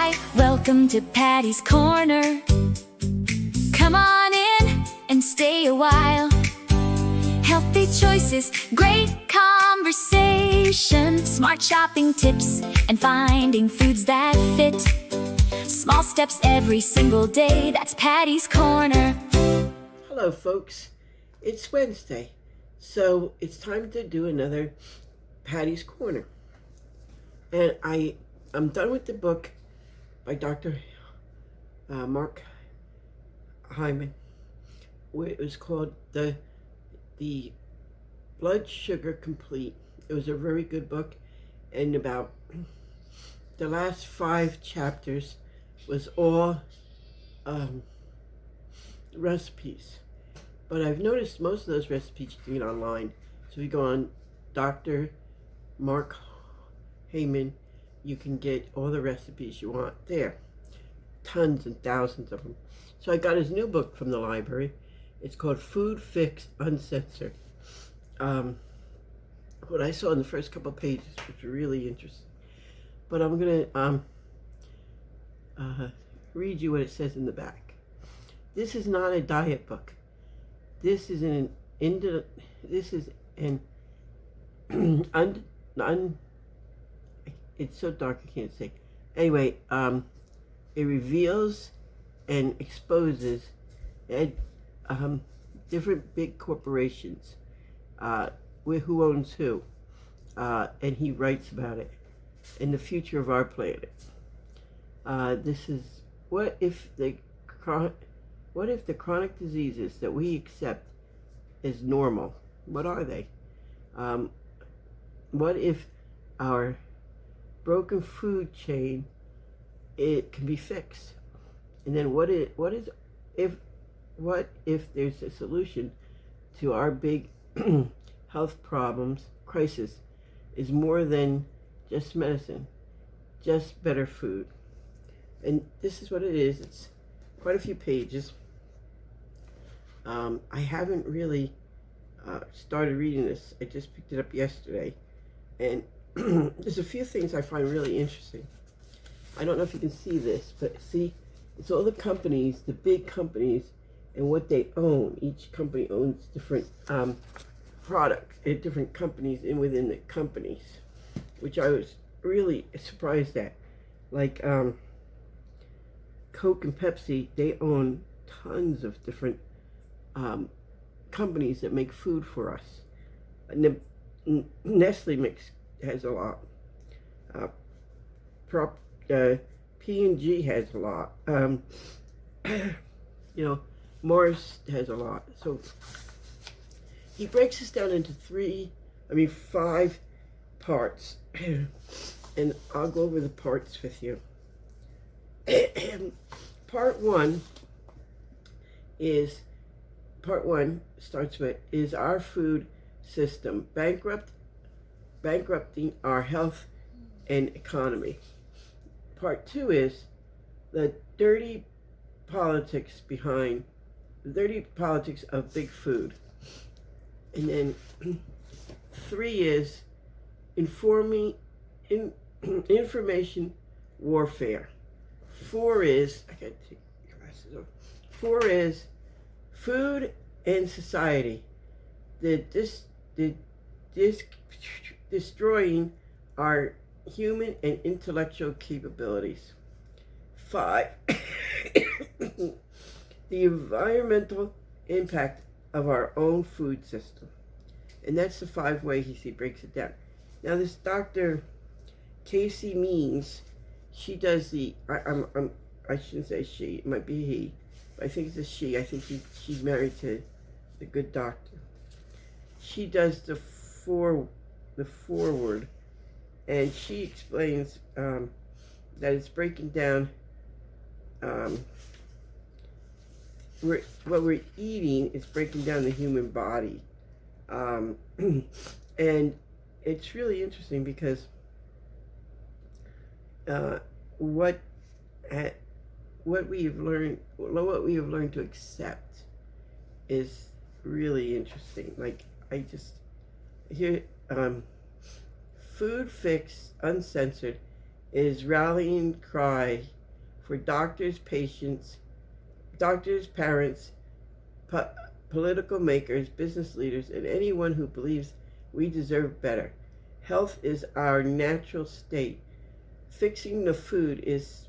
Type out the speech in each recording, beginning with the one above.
Hi, welcome to Patty's Corner. Come on in and stay a while. Healthy choices, great conversation, smart shopping tips, and finding foods that fit. Small steps every single day, that's Patty's Corner. Hello folks, it's Wednesday, so it's time to do another Patty's Corner. And I'm done with the book by Dr. Mark Hyman. It was called the Blood Sugar Complete. It was a very good book, and about the last 5 chapters was all recipes. But I've noticed most of those recipes you can get online. So if you go on Dr. Mark Hyman, you can get all the recipes you want there. Tons and thousands of them. So I got his new book from the library. It's called Food Fix Uncensored. What I saw in the first couple of pages was really interesting. But I'm going to read you what it says in the back. This is not a diet book. This is it's so dark I can't say. Anyway, it reveals and exposes different big corporations, who owns who, and he writes about it, and the future of our planet. This is what if the chronic diseases that we accept as normal, what are they? What if our broken food chain, it can be fixed? And then what if there's a solution to our big health problems, crisis, is more than just medicine, just better food. And this is what it is. It's quite a few pages. I haven't really started reading this. I just picked it up yesterday, and there's a few things I find really interesting. I don't know if you can see this, but see, it's all the companies, the big companies, and what they own. Each company owns different products, different companies within the companies, which I was really surprised at. Like Coke and Pepsi, they own tons of different companies that make food for us. Nestle has a lot. P&G has a lot. Morris has a lot. So he breaks this down into 5 parts, and I'll go over the parts with you. Part one starts with, is our food system bankrupting our health and economy? Part 2 is the dirty politics of big food. And then 3 is information warfare. 4 is, I gotta take glasses off. 4 is food and society. Destroying our human and intellectual capabilities. 5, the environmental impact of our own food system. And that's the 5 ways he breaks it down. Now this Dr. Casey Means, she does the, I shouldn't say she, it might be he, but I think it's a she. I think she's married to the good doctor. She does the forward, and she explains that it's breaking down what we're eating is breaking down the human body, and it's really interesting because what we have learned to accept is really interesting. Like Food Fix Uncensored is rallying cry for doctors, parents, po- political makers, business leaders, and anyone who believes we deserve better. Health is our natural state. Fixing the food is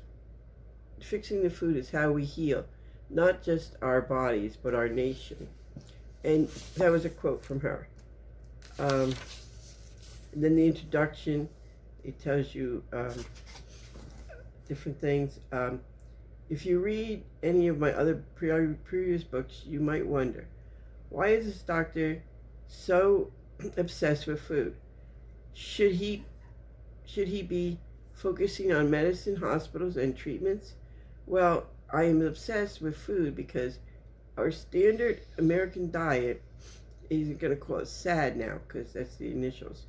how we heal, not just our bodies, but our nation. And that was a quote from her. And then the introduction, it tells you different things. If you read any of my other previous books, you might wonder, why is this doctor so obsessed with food? Should he be focusing on medicine, hospitals, and treatments? Well, I am obsessed with food because our standard American diet, he's going to call it SAD now because that's the initials,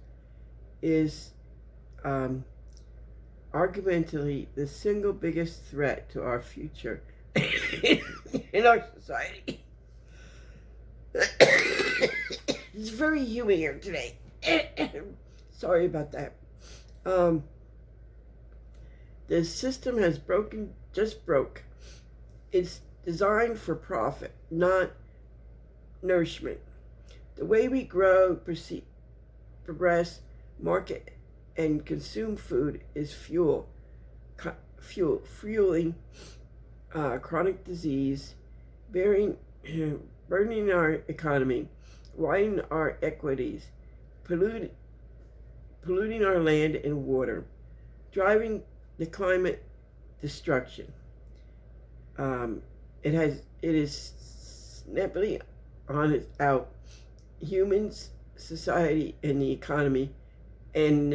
is argumentally the single biggest threat to our future in our society. It's very humid here today. Sorry about that. The system has just broke. It's designed for profit, not nourishment. The way we grow, progress, market, and consume food is fueling chronic disease, burning our economy, widening our equities, polluting our land and water, driving the climate destruction. It is snappily out humans, society, and the economy, and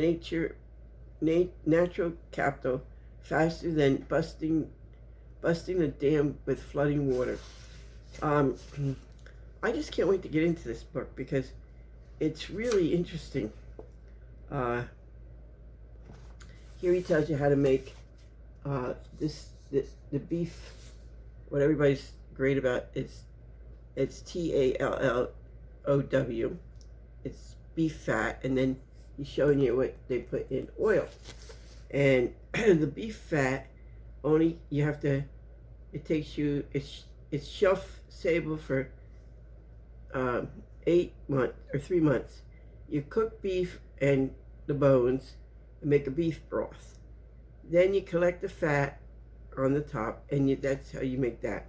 natural capital faster than busting the dam with flooding water. I just can't wait to get into this book because it's really interesting. Here he tells you how to make the beef. What everybody's great about it's TALLOW. It's beef fat, and then he's showing you what they put in oil. And the beef fat only it takes you, it's shelf stable for 8 months or 3 months. You cook beef and the bones and make a beef broth. Then you collect the fat on the top, and that's how you make that.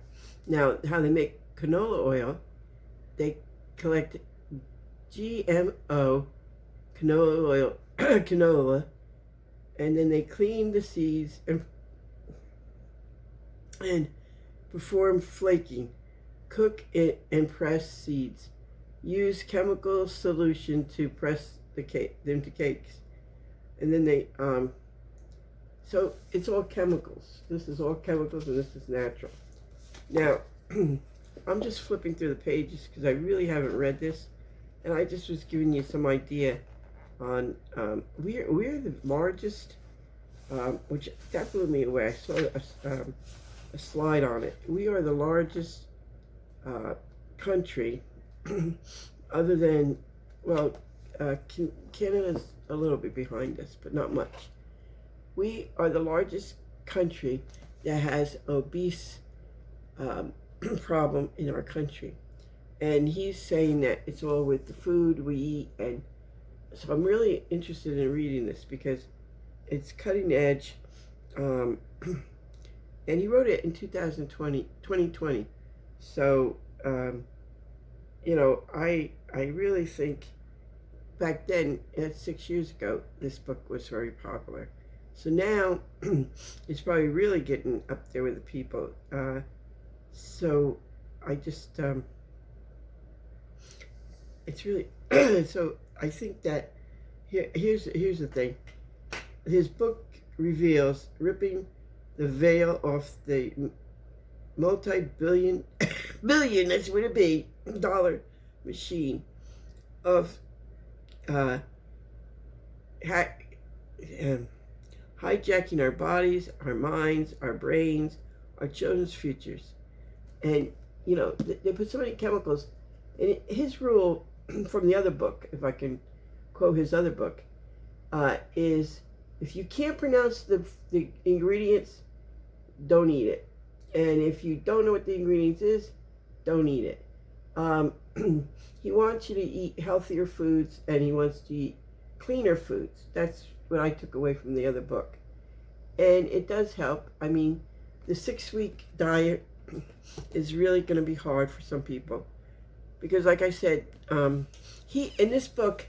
Now, how they make canola oil, they collect GMO canola oil, and then they clean the seeds and perform flaking, cook it and press seeds, use chemical solution to press them to cakes, and then they so it's all chemicals. This is all chemicals, and this is natural. Now, I'm just flipping through the pages because I really haven't read this, and I just was giving you some idea on we're the largest, which that blew me away. I saw a slide on it. We are the largest country, other than, well, Canada's a little bit behind us, but not much. We are the largest country that has obese problem in our country. And he's saying that it's all with the food we eat. And so I'm really interested in reading this because it's cutting edge. And he wrote it in 2020. So, you know, I really think back then, 6 years ago, this book was very popular. So now it's probably really getting up there with the people. So I just, it's really, so I think that here's the thing. His book reveals ripping the veil off the multi-billion, that's what it be, dollar machine of hijacking our bodies, our minds, our brains, our children's futures. And, you know, they put so many chemicals. And his rule from the other book, if I can quote his other book, is If you can't pronounce the ingredients, don't eat it. And if you don't know what the ingredients is, don't eat it. He wants you to eat healthier foods, and he wants to eat cleaner foods. That's what I took away from the other book. And it does help. I mean, the 6-week diet is really going to be hard for some people. Because like I said, he, in this book,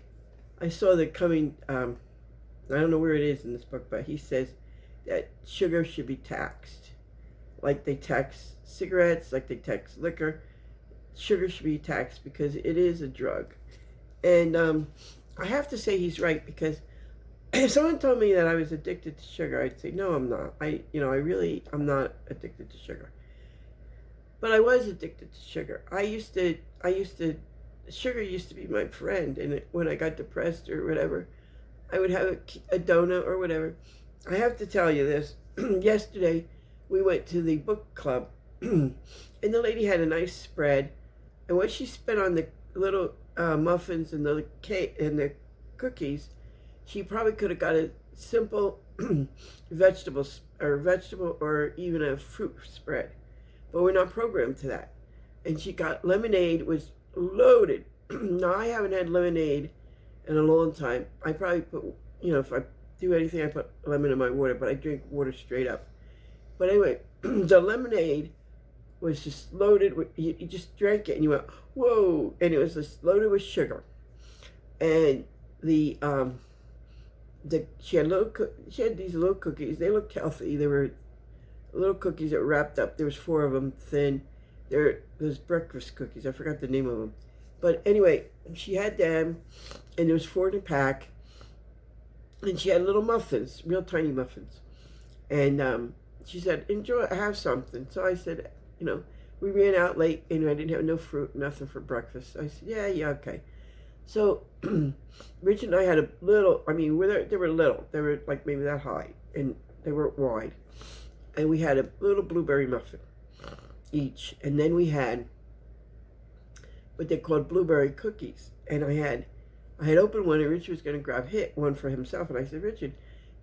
I saw that coming, I don't know where it is in this book, but he says that sugar should be taxed. Like they tax cigarettes, like they tax liquor. Sugar should be taxed because it is a drug. And I have to say he's right, because if someone told me that I was addicted to sugar, I'd say, no, I'm not. I'm not addicted to sugar. But I was addicted to sugar. Sugar used to be my friend. And when I got depressed or whatever, I would have a donut or whatever. I have to tell you this. Yesterday, we went to the book club, and the lady had a nice spread. And what she spent on the little muffins and the cake and the cookies, she probably could have got a simple vegetable or even a fruit spread. But we're not programmed to that. And she got lemonade, was loaded. Now, I haven't had lemonade in a long time. I probably put, if I do anything, I put lemon in my water, but I drink water straight up. But anyway, the lemonade was just loaded with, you just drank it and you went, whoa, and it was just loaded with sugar. And she had these little cookies. They looked healthy. They were little cookies that were wrapped up. There was 4 of them, thin. Those breakfast cookies. I forgot the name of them. But anyway, she had them, and there was 4 in a pack. And she had little muffins, real tiny muffins. And she said, enjoy, have something. So I said, we ran out late, and I didn't have no fruit, nothing for breakfast. I said, yeah, okay. So Rich and I had a little, they were little. They were like maybe that high, and they weren't wide. And we had a little blueberry muffin each. And then we had what they called blueberry cookies. And I had opened one, and Richard was going to grab one for himself. And I said, Richard,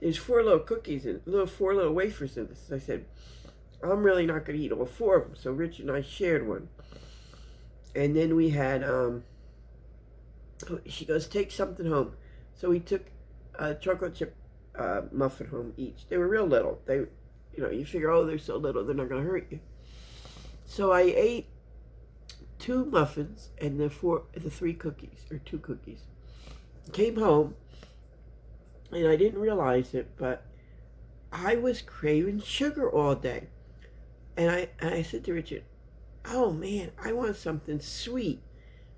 there's 4 little cookies and 4 little wafers in this. I said, I'm really not going to eat all 4 of them. So Richard and I shared one. And then we had, she goes, take something home. So we took a chocolate chip muffin home each. They were real little. They, you figure, oh, they're so little, they're not going to hurt you. So I ate 2 muffins and the 3 cookies, or 2 cookies. Came home, and I didn't realize it, but I was craving sugar all day. And I said to Richard, oh man, I want something sweet.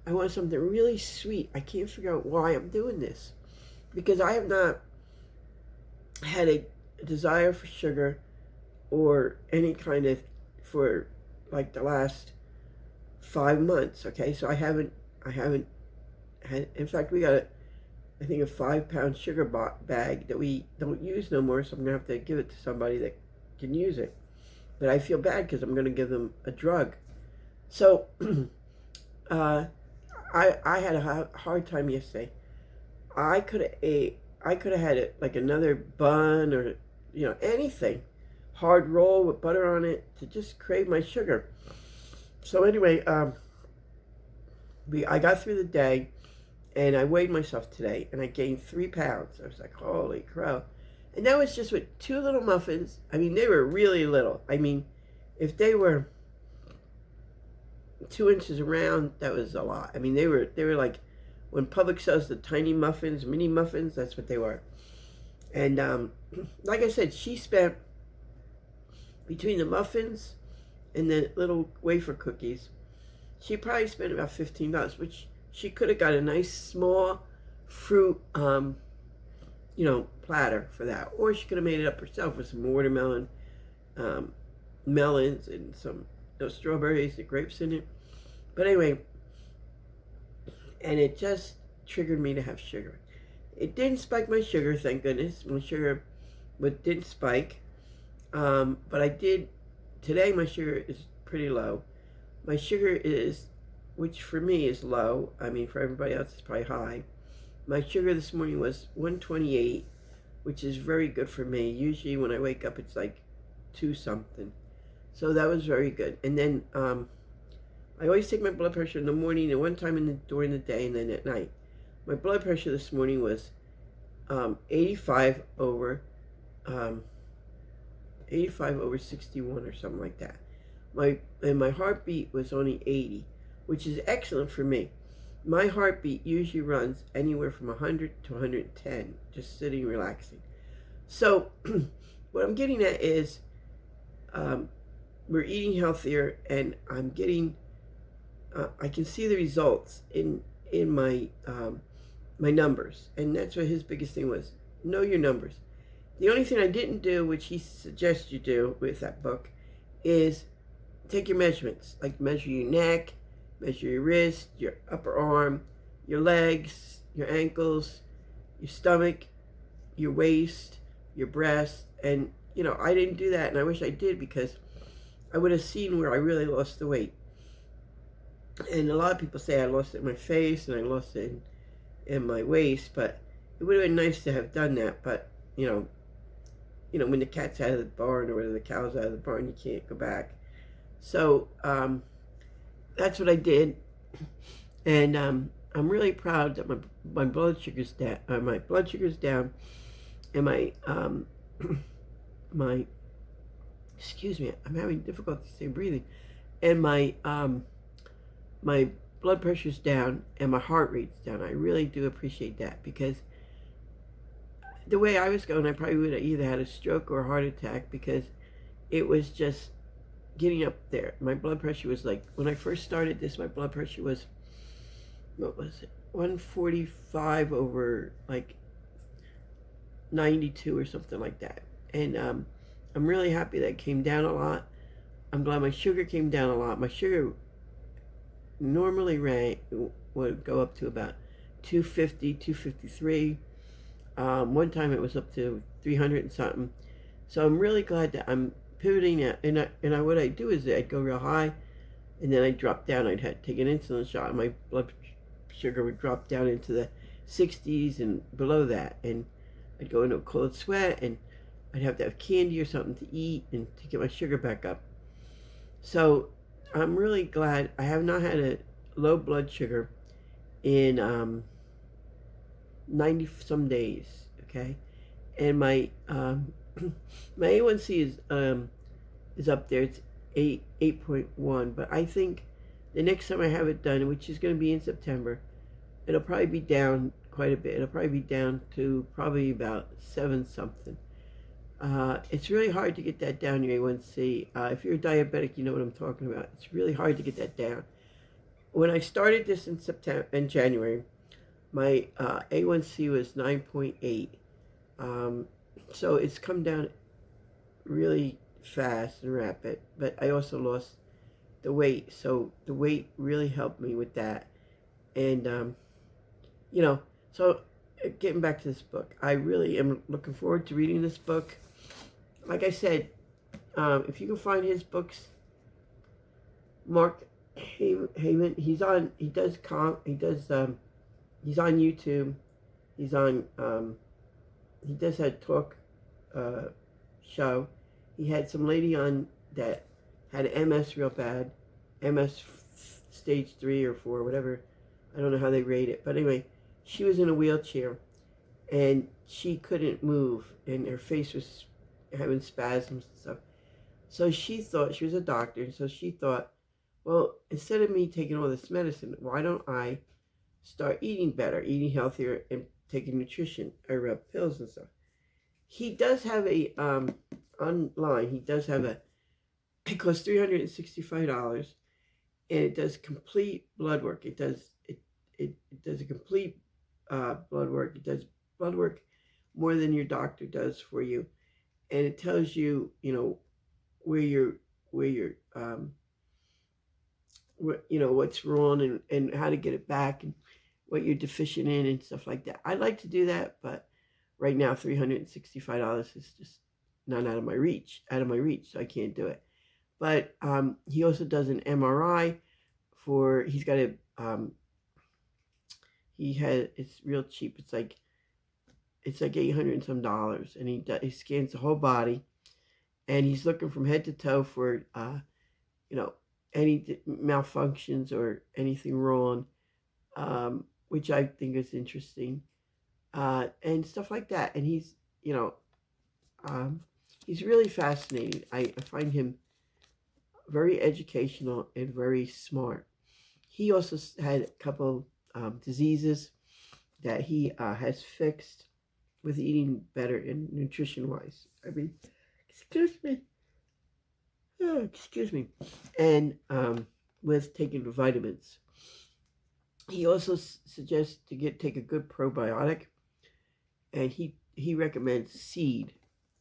I want something really sweet. I can't figure out why I'm doing this. Because I have not had a desire for sugar or any kind of, for like the last 5 months, okay? So I haven't had, in fact, we got I think a 5-pound sugar bag that we don't use no more, so I'm gonna have to give it to somebody that can use it. But I feel bad because I'm gonna give them a drug. So I had a hard time yesterday. I could have had it like another bun or anything, hard roll with butter on it, to just crave my sugar. So anyway, I got through the day, and I weighed myself today, and I gained 3 pounds. I was like, holy crow. And that was just with 2 little muffins. They were really little. If they were 2 inches around, that was a lot. They were like, when Publix sells the tiny muffins, mini muffins, that's what they were. And like I said, she spent, between the muffins and the little wafer cookies, she probably spent about $15, which she could have got a nice small fruit, platter for that. Or she could have made it up herself with some watermelon, melons, and some strawberries and grapes in it. But anyway, and it just triggered me to have sugar. It didn't spike my sugar, thank goodness. My sugar didn't spike. But I did, today my sugar is pretty low. My sugar is, which for me is low. For everybody else it's probably high. My sugar this morning was 128. which is very good for me. Usually when I wake up, it's like 2 something. So that was very good. And then I always take my blood pressure in the morning and one time during the day and then at night. My blood pressure this morning was 85 over um, 85 over 61 or something like that. My heartbeat was only 80, which is excellent for me. My heartbeat usually runs anywhere from 100 to 110, just sitting relaxing. So what I'm getting at is we're eating healthier, and I'm getting I can see the results in my my numbers, and that's what his biggest thing was: know your numbers. The only thing I didn't do, which he suggests you do with that book, is take your measurements, like measure your neck, measure your wrist, your upper arm, your legs, your ankles, your stomach, your waist, your breast. And I didn't do that, and I wish I did, because I would have seen where I really lost the weight. And a lot of people say I lost it in my face and I lost it in my waist, but it would have been nice to have done that. But when the cat's out of the barn, or whether the cow's out of the barn, you can't go back. So that's what I did, and I'm really proud that my blood sugar's down. My blood sugar's down, and my my excuse me, I'm having difficulty breathing, and my blood pressure's down and my heart rate's down. I really do appreciate that, because the way I was going, I probably would have either had a stroke or a heart attack, because it was just getting up there. My blood pressure was like, when I first started this, my blood pressure was, what was it, 145 over like 92 or something like that. And I'm really happy that it came down a lot. I'm glad my sugar came down a lot. My sugar normally would go up to about 250, 253. One time it was up to 300 and something. So I'm really glad that I'm pivoting it. And what I do is I'd go real high, and then I'd drop down. I'd have to take an insulin shot, and my blood sugar would drop down into the 60s and below that. And I'd go into a cold sweat, and I'd have to have candy or something to eat and to get my sugar back up. So I'm really glad. I have not had a low blood sugar in 90 some days, okay? And my my A1C is up there. It's 8.1, but I think the next time I have it done, which is going to be in September, it'll probably be down quite a bit. It'll probably be down to probably about 7 something. It's really hard to get that down, your A1C. If you're a diabetic, you know what I'm talking about. It's really hard to get that down. When I started this in January, my A1C was 9.8. So it's come down really fast and rapid, but I also lost the weight. So the weight really helped me with that. And, so getting back to this book, I really am looking forward to reading this book. Like I said, if you can find his books, Mark Heyman, he's on YouTube. He does a talk show. He had some lady on that had MS real bad, MS stage 3 or 4, whatever. I don't know how they rate it, but anyway, she was in a wheelchair and she couldn't move, and her face was having spasms and stuff. So she thought, she was a doctor, so she thought, well, instead of me taking all this medicine, why don't I start eating better, eating healthier, and taking nutrition or pills and stuff. He does have a online. He does have it costs $365, and it does complete blood work. It does a complete blood work. It does blood work more than your doctor does for you, and it tells you, where you're what's wrong and how to get it back, and what you're deficient in and stuff like that. I'd like to do that, but right now $365 is just not out of my reach, so I can't do it. But he also does an MRI he's got it's real cheap. It's like It's like $800 and some, and he scans the whole body, and he's looking from head to toe for you know, any malfunctions or anything wrong, which I think is interesting, and stuff like that. And um, he's really fascinating. I find him very educational and very smart. He also had a couple diseases that he has fixed with eating better and nutrition wise. I mean, excuse me. Oh, excuse me. And with taking the vitamins. He also suggests to take a good probiotic, and he recommends seed.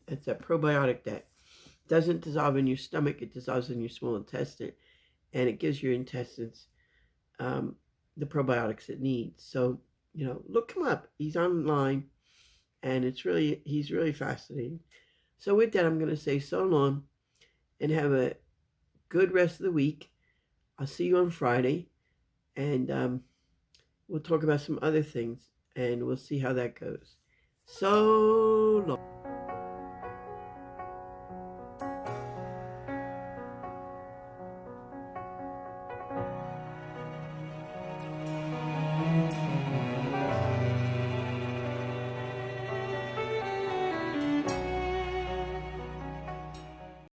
It's a probiotic that doesn't dissolve in your stomach; it dissolves in your small intestine, and it gives your intestines the probiotics it needs. So look him up. He's online, and he's really fascinating. So with that, I'm going to say so long, and have a good rest of the week. I'll see you on Friday, and we'll talk about some other things, and we'll see how that goes. So long.